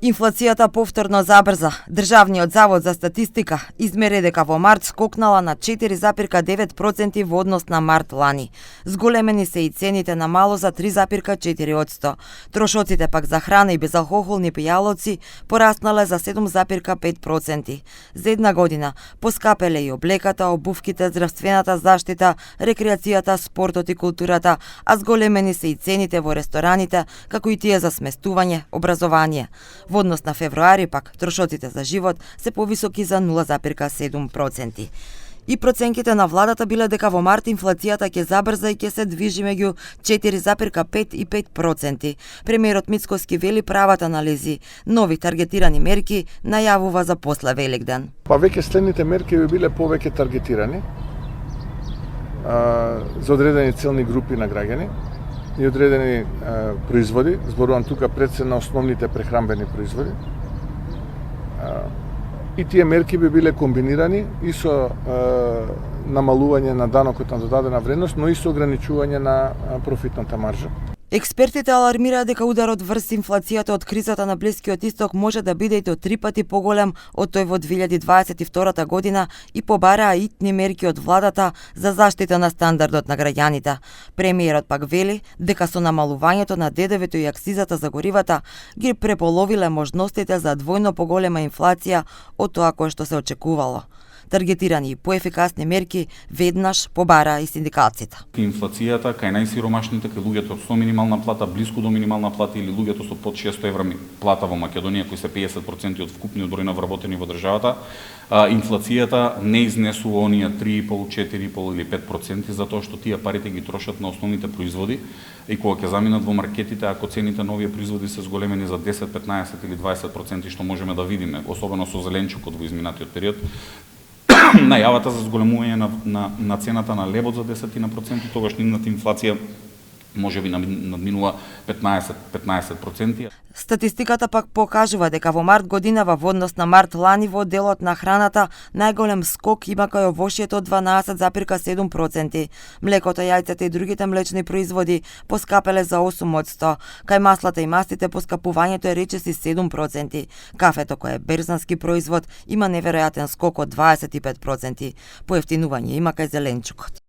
Инфлацијата повторно забрза. Државниот завод за статистика измери дека во март скокнала на 4,9% во однос на март лани. Зголемени се и цените на мало за 3,4%. Трошоците пак за храна и безалкохолни пијалоци пораснале за 7,5%. За една година поскапеле и облеката, обувките, здравствената заштита, рекреацијата, спортот и културата, а зголемени се и цените во рестораните, како и тие за сместување, образование. Во однос на февруари пак трошоците за живот се повисоки за 0,7%. И проценките на владата биле дека во март инфлацијата ќе забрза и ќе се движи меѓу 4,5 и 5%. Премиерот Мицкоски вели прават анализи, нови таргетирани мерки најавува за после Великден. Па веќе следните мерки би биле повеќе таргетирани за одредени целни групи на граѓани и одредени производи, зборувам тука пред се на основните прехранбени производи. И тие мерки би биле комбинирани и со намалување на данокот на додадена вредност, но и со ограничување на профитната маржа. Експертите алармираат дека ударот врз инфлацијата од кризата на Блискиот Исток може да биде и до 3 пати поголем од тој во 2022 година и побараа итни мерки од владата за заштита на стандардот на граѓаните. Премиерот пак вели дека со намалувањето на ДДВ-то и акцизата за горивата ги преполовиле можностите за двојно поголема инфлација од тоа кое што се очекувало. Таргетирани и поефикасни мерки веднаш побараа и синдикатите. Инфлацијата кај најсиромашните, кај луѓето со минимална плата, блиску до минимална плата или луѓето со под 600 евра плата во Македонија, кои се 50% од вкупниот број на вработени во државата, инфлацијата не изнесува оние 3,5, 4,5 или 5%, затоа што тие парите ги трошат на основните производи и кога ќе заминат во маркетите, ако цените на овие производи се зголемени за 10, 15 или 20%, што можеме да видиме, особено со зеленчукот во изминатиот период, најавата за зголемување на цената на лебот за 10%, тогаш нивната инфлација може би надминува 15%. Статистиката пак покажува дека во март годинава во однос на март лани во делот на храната најголем скок има кај овошјето 12,7%. Млекото, јајцата и другите млечни производи поскапеле за 8%, кај маслата и мастите поскапувањето е речиси 7%. Кафето, кој е берзански производ, има неверојатен скок од 25%. Поевтинување има кај зеленчукот.